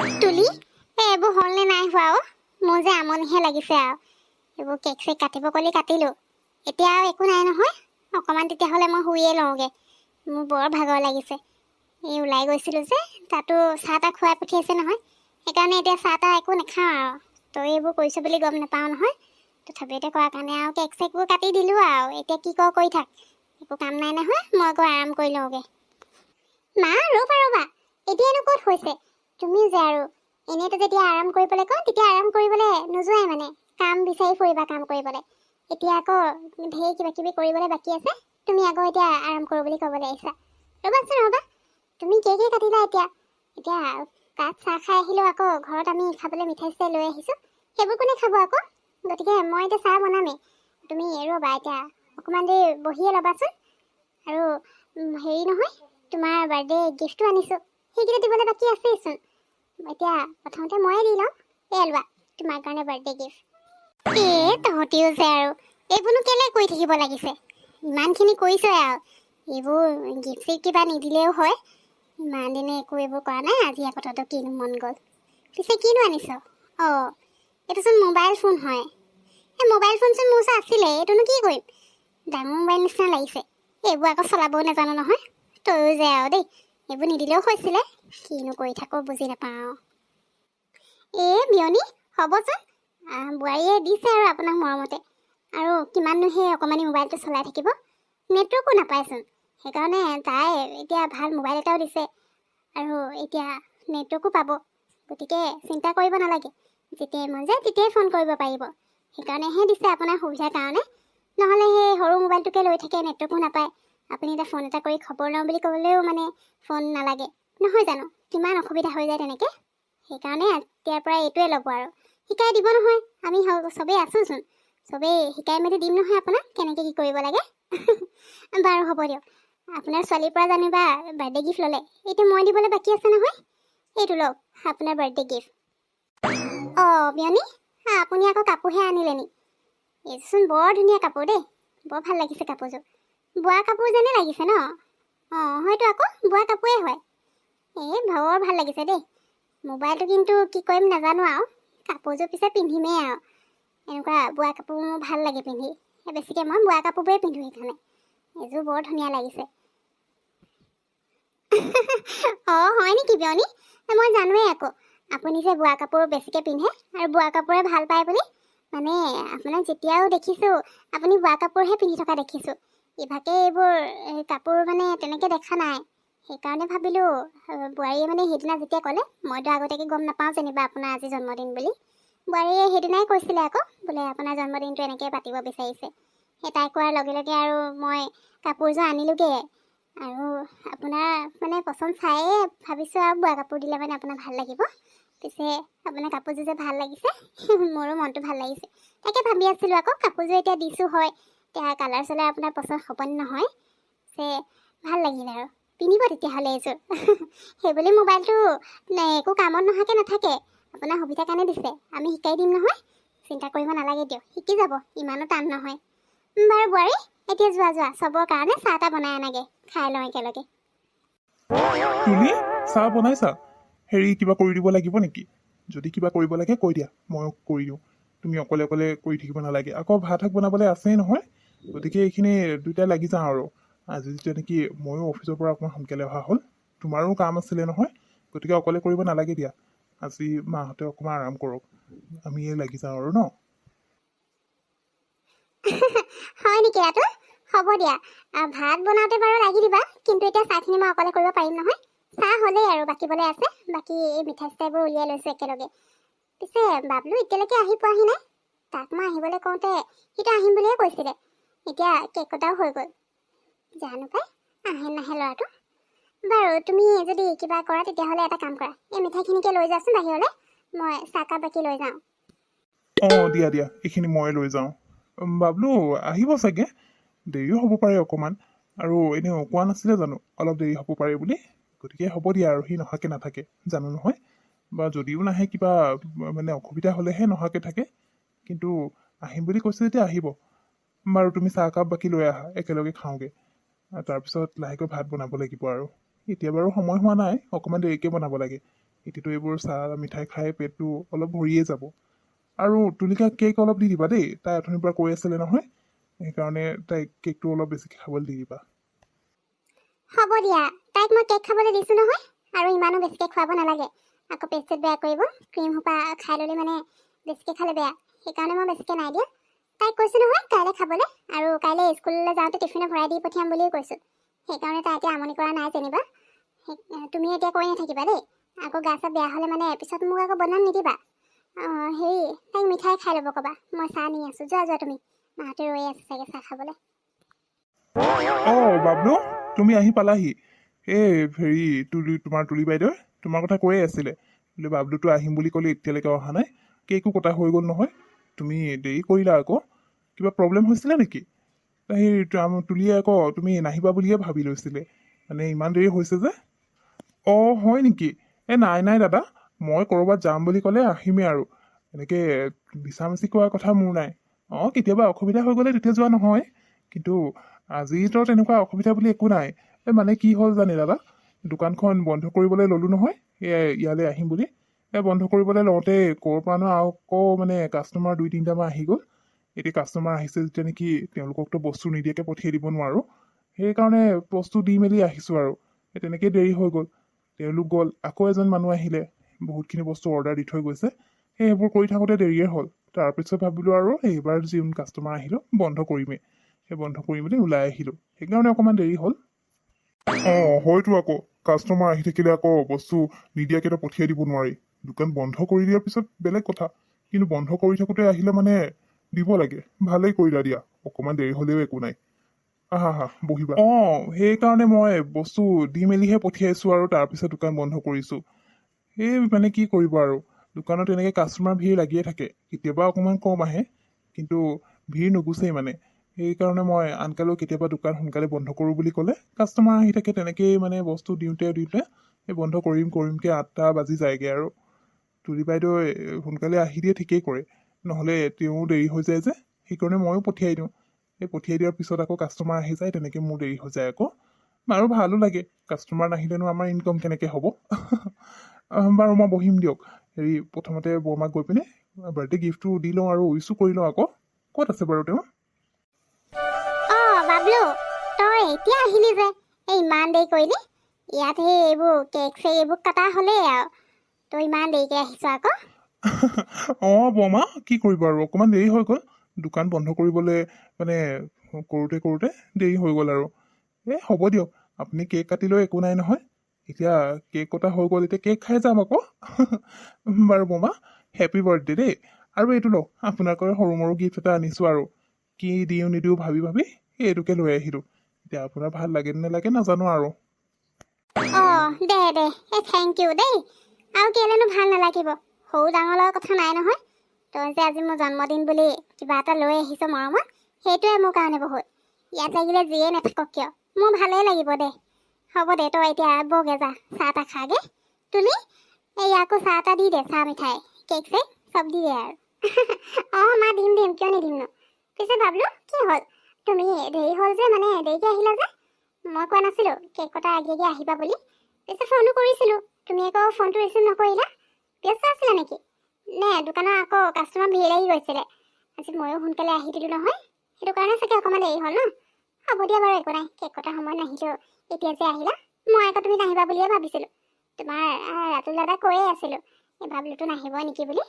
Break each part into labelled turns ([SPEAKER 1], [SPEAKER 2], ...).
[SPEAKER 1] তুলি এইবোৰ হ'লনে নাই হোৱা মোৰ যে আমনিহে লাগিছে আৰু এইবোৰ কেক চেক কাটিব ক'লি কাটিলোঁ এতিয়া আৰু একো নাই নহয় অকণমান তেতিয়াহ'লে মই শুইয়ে লওঁগৈ মোৰ বৰ ভাগৰ লাগিছে এই ওলাই গৈছিলোঁ যে তাতো চাহ তাহ খুৱাই পঠিয়াইছে নহয় সেইকাৰণে এতিয়া চাহ তাহ একো নাখাওঁ আৰু তই এইবোৰ কৰিছ বুলি গম নাপাওঁ নহয় তথাপিতে কৰাৰ কাৰণে আৰু কেক চেকবোৰ কাটি দিলোঁ আৰু এতিয়া কি কৰ কৰি থাক একো কাম নাই নহয় মই আকৌ আৰাম কৰি লওঁগৈ মা ৰ'বা এতিয়ানো ক'ত হৈছে তুমিও যে আৰু এনেইতো যেতিয়া আৰাম কৰিবলৈ কওঁ তেতিয়া আৰাম কৰিবলৈ নোযোৱাই মানে কাম বিচাৰি ফুৰিবা কাম কৰিবলৈ এতিয়া আকৌ ঢেৰ কিবা কিবি কৰিবলৈ বাকী আছে তুমি আকৌ এতিয়া আৰাম কৰোঁ বুলি ক'বলৈ আহিছা ৰ'বা তুমি কেক কাটিলা এতিয়া তাত চাহ খাই আহিলোঁ আকৌ ঘৰত আমি খাবলৈ মিঠাই চিঠাই লৈ আহিছোঁ সেইবোৰ কোনে খাব আকৌ গতিকে মই এতিয়া চাহ বনামেই তুমি ৰ'বা এতিয়া অকণমান দেৰি বহিয়ে ল'বাচোন আৰু হেৰি নহয় তোমাৰ বাৰ্থডে গিফ্টটো আনিছোঁ সেইকেইটা দিবলৈ বাকী আছেইচোন এতিয়া প্ৰথমতে ময়ে দি লওঁ লোৱা তোমাৰ কাৰণে বাৰ্থডে গিফ্ট তহঁতিও যে আৰু এইবোৰনো কেলৈ কৰি থাকিব লাগিছে ইমানখিনি কৰিছই আৰু এইবোৰ গিফ্ট চিফ্ট কিবা নিদিলেও হয় ইমান দিনে একো এইবোৰ কৰা নাই আজি কথাটো কিনো মন গ'ল পিছে কিনো আনিছ এইটোচোন মোবাইল ফোন হয় এই মোবাইল ফোনচোন মোৰ ওচৰত আছিলে এইটোনো কি কৰিম ডাঙৰ মোবাইল নিচিনা লাগিছে এইবোৰ আকৌ চলাবও নাজানো নহয় তয়ো যে আৰু দেই এইবোৰ নিদিলেও হৈছিলে কিনো কৰি থাকো বুজি নাপাওঁ বিয়নী হ'বচোন বোৱাৰীয়ে দিছে আৰু আপোনাক মৰমতে আৰু কিমাননো সেই অকণমানি মোবাইলটো চলাই থাকিব নেটৱৰ্কো নাপায়চোন সেইকাৰণে তাই এতিয়া ভাল মোবাইল এটাও দিছে আৰু এতিয়া নেটৱৰ্কো পাব গতিকে চিন্তা কৰিব নালাগে যেতিয়াই মন যায় তেতিয়াই ফোন কৰিব পাৰিব সেইকাৰণেহে দিছে আপোনাৰ সুবিধাৰ কাৰণে নহ'লে সেই সৰু মোবাইলটোকে লৈ থাকে নেটৱৰ্কো নাপায় আপুনি এতিয়া ফোন এটা কৰি খবৰ লওঁ বুলি ক'লেও মানে ফোন নালাগে নহয় জানো কিমান অসুবিধা হৈ যায় তেনেকৈ সেইকাৰণে এতিয়াৰ পৰা এইটোৱে ল'ব আৰু শিকাই দিব নহয় আমি চবেই আছোঁচোন চবেই শিকাই মেলি দিম নহয় আপোনাক কেনেকৈ কি কৰিব লাগে বাৰু হ'ব দিয়ক আপোনাৰ ছোৱালীৰ পৰা জানিবা বাৰ্থডে গিফ্ট ল'লে এইটো মই দিবলৈ বাকী আছে নহয় এইটো লওক আপোনাৰ বাৰ্থডে গিফ্ট বিয়নী আপুনি আকৌ কাপোৰহে আনিলে নি এইচোন বৰ ধুনীয়া কাপোৰ দেই বৰ ভাল লাগিছে কাপোৰযোৰ বোৱা কাপোৰ যেনে লাগিছে ন হয়তো আকৌ বোৱা কাপোৰেই হয় বৰ ভাল লাগিছে দেই মোবাইলটো কিন্তু কি কৰিম নাজানো আৰু কাপোৰযোৰ পিছে পিন্ধিমেই আৰু এনেকুৱা বোৱা কাপোৰ মোৰ ভাল লাগে পিন্ধি বেছিকৈ মই বোৱা কাপোৰবোৰেই পিন্ধোঁ সেইকাৰণে এইযোৰ বৰ ধুনীয়া লাগিছে হয় নেকি বিয়নী মই জানোৱেই আকৌ আপুনি যে বোৱা কাপোৰ বেছিকৈ পিন্ধে আৰু বোৱা কাপোৰে ভাল পায় বুলি মানে আপোনাক যেতিয়াও দেখিছোঁ আপুনি বোৱা কাপোৰহে পিন্ধি থকা দেখিছোঁ ইভাগে এইবোৰ কাপোৰ মানে তেনেকৈ দেখা নাই সেইকাৰণে ভাবিলোঁ বোৱাৰীয়ে মানে সেইদিনা যেতিয়া ক'লে মইতো আগতীয়াকৈ গম নাপাওঁ যেনিবা আপোনাৰ আজি জন্মদিন বুলি বোৱাৰীয়ে সেইদিনাই কৈছিলে আকৌ বোলে আপোনাৰ জন্মদিনটো এনেকৈ পাতিব বিচাৰিছে সেই তাই কোৱাৰ লগে লগে আৰু মই কাপোৰযোৰ আনিলোগৈ আৰু আপোনাৰ মানে পচন্দ চায়ে ভাবিছোঁ আৰু বোৱা কাপোৰ দিলে মানে আপোনাৰ ভাল লাগিব পিছে আপোনাৰ কাপোৰযোৰ যে ভাল লাগিছে মোৰো মনটো ভাল লাগিছে তাকে ভাবি আছিলোঁ আকৌ কাপোৰযোৰ এতিয়া দিছোঁ হয় এতিয়া কালাৰ চালাৰ আপোনাৰ পচন্দ হ'ব নহয় ভাল লাগিল আৰু পিন্ধিব তেতিয়াহ'লে এইযোৰ সেইবুলি মোবাইলটো একো কামত নহাকৈ নাথাকে আপোনাৰ সুবিধাৰ কাৰণে দিছে আমি শিকাই দিম নহয় চিন্তা কৰিব নালাগে দিয়ক শিকি যাব ইমানো টান নহয় বাৰু বোৱাৰী এতিয়া যোৱা চবৰ কাৰণে চাহ তাহ বনাই আনাগে খাই লওঁ একেলগে
[SPEAKER 2] তুমি চাহ বনাইছা হেৰি কিবা কৰি দিব লাগিব নেকি যদি কিবা কৰিব লাগে কৈ দিয়া ময়ো কৰি দিওঁ তুমি অকলে অকলে কৰি থাকিব নালাগে আকৌ ভাত শাক বনাবলৈ আছেই নহয় গতিকে এইখিনি দুয়োটাই লাগি যাওঁ আৰু আজি যেতিয়া নেকি ময়ো অফিচৰ পৰা অকণমান সোনকালে অহা হ'ল তোমাৰো কাম আছিলে নহয় গতিকে অকলে কৰিব নালাগে দিয়া আজি মাহঁতে অকণমান আৰাম কৰক আমিয়ে লাগি যাওঁ আৰু ন
[SPEAKER 1] হয় নেকি ৰাতু হ'ব দিয়া ভাত বনাওঁতে বাৰু লাগি দিবা কিন্তু এতিয়া চাহখিনি মই অকলে কৰিব পাৰিম নহয় চাহ হ'লেই আৰু বাকিবলৈ আছে বাকী এই মিঠাই চিঠাইবোৰ উলিয়াই লৈছোঁ একেলগে পিছে বাবলু এতিয়ালৈকে আহি পোৱাহি নাই তাক মই আহিবলৈ কওঁতে সিটো আহিম বুলিয়ে কৈছিলে এতিয়া কেক কটাও হৈ গ'ল জানো পাই আহে নাহে ল'ৰাটো বাৰু তুমি যদি কিবা কৰা তেতিয়াহ'লে এটা কাম কৰা এই মিঠাইখিনিকে লৈ যাচোন বাহিৰলৈ মই চাহকাপ বাকী লৈ যাওঁ
[SPEAKER 2] দিয়া এইখিনি মই লৈ যাওঁ বাবলু আহিব চাগে দেৰিও হ'ব পাৰে অকণমান আৰু এনেই কোৱা নাছিলে জানো অলপ দেৰি হ'ব পাৰে বুলি গতিকে হ'ব দিয়া আৰু সি নহাকৈ নাথাকে জানো নহয় বা যদিও নাহে কিবা মানে অসুবিধা হ'লেহে নহাকৈ থাকে কিন্তু আহিম বুলি কৈছে যেতিয়া আহিব বাৰু তুমি চাহকাপ বাকী লৈ আহা একেলগে খাওঁগৈ তাৰপিছত লাহেকৈ ভাত বনাব লাগিব আৰু এতিয়া বাৰু সময় হোৱা নাই অকণমান দেৰিকৈ বনাব লাগে এতিয়াতো এইবোৰ চাহ মিঠাই খাই পেটটো অলপ ভৰিয়ে যাব। আৰু তুলিকা কেক অলপ দি দিবা দেই, তাই অথনিৰ পৰা কৈ আছিলে নহয়, সেইকাৰণে তাইক কেকটো অলপ বেছিকৈ খাবলৈ দি দিবা।
[SPEAKER 1] হ'ব দিয়া, তাইক মই কেক খাবলৈ দিছোঁ নহয়, আৰু ইমানো বেছিকৈ খুৱাব নালাগে, আকৌ পেট চেট বেয়া কৰিব। ক্ৰীম সোপা খাই ল'লে মানে বেছিকৈ খালে বেয়া, সেইকাৰণে মই বেছিকৈ নাই দিয়া। তাইক কৈছোঁ নহয় কাইলৈ খাবলৈ, আৰু কাইলৈ স্কুললৈ যাওঁতে টিফিনত ভৰাই দি পঠিয়াম বুলিও কৈছোঁ। সেইকাৰণে তাই এতিয়া আমনি কৰা নাই যেনিবা। তুমি এতিয়া কৈ নাথাকিবা দেই, আকৌ গা চা বেয়া হ'লে মানে পিছত মোক আকৌ বদনাম নিদিবা। হেৰি, তাইক মিঠাই খাই ল'ব ক'বা, মই চাহ নি আছোঁ। যোৱা যোৱা তুমি, মাহঁতে ৰৈ আছে চাগে চাহ খাবলৈ।
[SPEAKER 2] বাবলু, তুমি আহি পালাহি। হেৰি তোমাৰ তুলি বাইদেউ তোমাৰ কথা কৈয়ে আছিলে, বোলে বাবলুটো আহিম বুলি ক'লে এতিয়ালৈকে অহা নাই, কেকো কটা হৈ গ'ল নহয়, তুমি দেৰি কৰিলা আকৌ, কিবা প্ৰব্লেম হৈছিলে নেকি? সেই তুলিয়ে আকৌ তুমি নাহিবা বুলিয়ে ভাবি লৈছিলে, মানে ইমান দেৰি হৈছে যে। হয় নেকি? নাই নাই দাদা, মই ক'ৰবাত যাম বুলি ক'লে আহিমেই আৰু, এনেকৈ মিছামিছি কোৱা কথা মোৰ নাই। কেতিয়াবা অসুবিধা হৈ গ'লে তেতিয়া যোৱা নহয়, কিন্তু আজিতো তেনেকুৱা অসুবিধা বুলি একো নাই। মানে কি হ'ল জানে দাদা, দোকানখন বন্ধ কৰিবলৈ ল'লোঁ নহয়, ইয়ালৈ আহিম বুলি। বন্ধ কৰিবলৈ লওঁতে ক'ৰ পৰা আকৌ মানে কাষ্টমাৰ 2-3টামান আহি গ'ল। এতিয়া কাষ্টমাৰ আহিছে যেতিয়া নেকি তেওঁলোককতো বস্তু নিদিয়াকৈ পঠিয়াই দিব নোৱাৰোঁ, সেইকাৰণে বস্তু দি মেলি আহিছোঁ আৰু। তেনেকেই দেৰি হৈ গ'ল। তেওঁলোক গ'ল, আকৌ এজন মানুহ আহিলে, বহুতখিনি বস্তু অৰ্ডাৰ দি থৈ গৈছে, সেইবোৰ কৰি থাকোঁতে দেৰিয়ে হ'ল। তাৰপিছত ভাবিলোঁ আৰু এইবাৰ যিজন কাষ্টমাৰ আহিলোঁ বন্ধ কৰিমেই, সেই বন্ধ কৰি মেলি ওলাই আহিলোঁ, সেইকাৰণে অকণমান দেৰি হ'ল। হয়তো আকৌ কাষ্টমাৰ আহি থাকিলে আকৌ বস্তু নিদিয়াকেতো পঠিয়াই দিব নোৱাৰি। দোকান বন্ধ কৰি দিয়াৰ পিছত বেলেগ কথা, কিন্তু বন্ধ কৰি থাকোঁতে আহিলে মানে দিব লাগে। ভালেই কৰিলা দিয়া, অকণমান দেৰি হ'লেও একো নাই। আহা বহিবা। সেইকাৰণে মই বস্তু দি মেলিহে পঠিয়াইছোঁ আৰু তাৰপিছত দোকান বন্ধ কৰিছোঁ। সেই মানে কি কৰিব আৰু, দোকানত এনেকৈ কাষ্টমাৰ ভিৰ লাগিয়ে থাকে, কেতিয়াবা অকণমান কম আহে, কিন্তু ভিৰ নুগুচেই মানে। সেইকাৰণে মই আনকালেও কেতিয়াবা দোকান সোনকালে বন্ধ কৰোঁ বুলি ক'লে কাষ্টমাৰ আহি থাকে, তেনেকেই মানে বস্তু দিওঁতে এই বন্ধ কৰিমকৈ 8টা বাজি যায়গৈ আৰু। তুলি বাইদেউ সোনকালে আহি দিয়ে, ঠিকেই কৰে, নহ'লে তেওঁ দেৰি হৈ যায় যে, সেইকাৰণে ময়ো পঠিয়াই দিওঁ। সেই পঠিয়াই দিয়াৰ পিছত আকৌ কাষ্টমাৰ আহি যায়, তেনেকৈ মোৰ দেৰি হৈ যায় আকৌ। বাৰু ভালো লাগে, কাষ্টমাৰ নাহিলেনো আমাৰ ইনকম কেনেকৈ হ'ব। বাৰু মই বহিম দিয়ক। হেৰি, প্ৰথমতে বৰমাক গৈ পিনে বাৰ্থডে গিফ্টটো দি লওঁ আৰু উইচো কৰি লওঁ আকৌ। ক'ত আছে বাৰু তেওঁ?
[SPEAKER 1] বাবলু, তই এতিয়া আহিলি যে, ইমান দেৰি কৰিলি। ইয়াত এইবোৰ কেক চেক এইবোৰ কটা হ'লেই আৰু, তই ইমান দেৰিকৈ আহিছ আকৌ।
[SPEAKER 2] বৰমা, কি কৰিব আৰু, অকণমান দেৰি হৈ গ'ল। দোকান বন্ধ কৰিবলৈ মানে কৰোঁতে দেৰি হৈ গ'ল আৰু। হ'ব দিয়ক, আপুনি কেক কাটিলেও একো নাই নহয়। এতিয়া কেক কটা হৈ গ'ল, এতিয়া কেক খাই যাম আকৌ। বাৰু বৰমা, হেপী বাৰ্থডে দেই। আৰু এইটো লওক, আপোনাৰ কাৰণে সৰু মৰু গিফ্ট এটা আনিছোঁ আৰু। কি দিওঁ নিদিওঁ ভাবি এইটোকে লৈ আহিলোঁ। এতিয়া আপোনাৰ ভাল লাগে নে নালাগে নাজানো আৰু।
[SPEAKER 1] দে থেংক ইউ দেই। আৰু কেলেনো ভাল নালাগিব, সৰু ডাঙৰ লগৰ কথা নাই নহয়। তই যে আজি মোৰ জন্মদিন বুলি কিবা এটা লৈ আহিছ মৰমত, সেইটোৱে মোৰ কাৰণে বহুত। ইয়াত লাগিলে যিয়ে নাথাকক কিয়, মোৰ ভালেই লাগিব দে। হ'ব দে, তই এতিয়া বগে যা, চাহ তাহ খাগে। তুলি, আকৌ চাহ এটা দি দে, চাহ মিঠাই কেক চেক চব দি দে আৰু। মা দিম কিয় নিদিম নো। পিছে বাবলু, কি হ'ল? তুমি দেৰি হ'ল যে, মানে দেৰিকৈ আহিলা যে? মই কোৱা নাছিলোঁ কেক কটা আগে আহিবা বুলি? পিছে ফোনো কৰিছিলোঁ, তুমি আকৌ ফোনটো ৰিচিভ নকৰিলা। ব্যস্ত আছিলা নেকি? নে দোকানৰ আকৌ কাষ্টমাৰ ভিৰ লাগি গৈছিলে? আজি ময়ো সোনকালে আহি দিলোঁ নহয়, সেইটো কাৰণে চাগে অকণমান দেৰি হ'ল ন। হ'ব দিয়া বাৰু, একো নাই। কেক কটাৰ সময়ত নাহিলেও এতিয়া যে আহিলা, মই আকৌ তুমি নাহিবা বুলিয়ে ভাবিছিলোঁ। তোমাৰ ৰাতুল দাদাক কৈয়ে আছিলোঁ এই বাবলুটো নাহিব নেকি বুলি।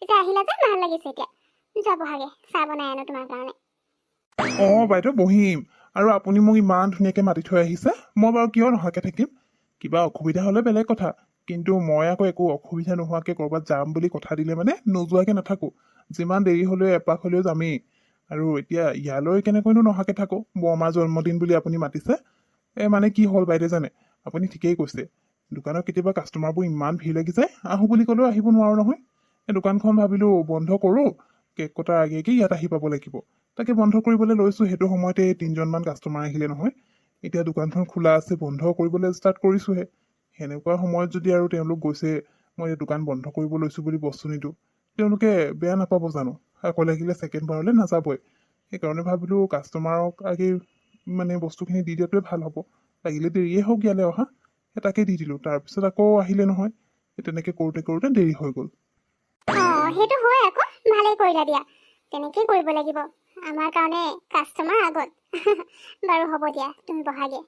[SPEAKER 1] এতিয়া আহিলা যে ভাল লাগিছে। এতিয়া যোৱা বহাগে, চাহ বনাই আনো তোমাৰ কাৰণে।
[SPEAKER 2] বাইদেউ বহিম। আৰু আপুনি মোক ইমান ধুনীয়াকৈ মাতি থৈ আহিছে, মই বাৰু কিয় নহাকৈ থাকিম। কিবা অসুবিধা হ'লে বেলেগ কথা, কিন্তু মই আকৌ একো অসুবিধা নোহোৱাকৈ ক'ৰবাত যাম বুলি কথা দিলে মানে নোযোৱাকৈ নাথাকোঁ। যিমান দেৰি হ'লেও এপাক হ'লেও যামেই। আৰু এতিয়া ইয়ালৈ কেনেকৈনো নহাকৈ থাকোঁ? বৰমাৰ জন্মদিন বুলি আপুনি মাতিছে। মানে কি হ'ল বাইদেউ জানে, আপুনি ঠিকেই কৈছে। দোকানত কেতিয়াবা কাষ্টমাৰবোৰ ইমান ভিৰ লাগি যায়, আহোঁ বুলি ক'লেও আহিব নোৱাৰোঁ নহয়। দোকানখন ভাবিলোঁ বন্ধ কৰোঁ, কেক কটাৰ আগে ইয়াত আহি পাব লাগিব। তাকে বন্ধ কৰিবলৈ লৈছোঁ। সেইটো সময়তে 3জনমান কাষ্টমাৰ আহিলে নহয়। এতিয়া দোকানখন খোলা আছে, বন্ধ কৰিবলৈ ষ্টাৰ্ট কৰিছোঁহে। সেনেকুৱা সময়ত যদি আৰু তেওঁলোক গৈছে, মই দোকান বন্ধ কৰিব লৈছোঁ বুলি বস্তু নিদিওঁ, তেওঁলোকে বেয়া নাপাব জানো? আকৌ লাগিলে ছেকেণ্ড বাৰলৈ নাযাবই। সেইকাৰণে ভাবিলোঁ কাষ্টমাৰক আগে মানে বস্তুখিনি দি দিয়াটোৱে ভাল হ'ব। লাগিলে দেৰিয়ে হওক ইয়ালৈ অহা, তাকে দি দিলোঁ। তাৰপিছত আকৌ আহিলে নহয়, তেনেকৈ কৰোঁতে দেৰি হৈ গ'ল।
[SPEAKER 1] সেইটো হয় আকৌ, ভালেই কৰিলা দিয়া, তেনেকেই কৰিব লাগিব, আমাৰ কাৰণে কাষ্টমাৰ আগত। বাৰু হ'ব দিয়া, তুমি বহাগে।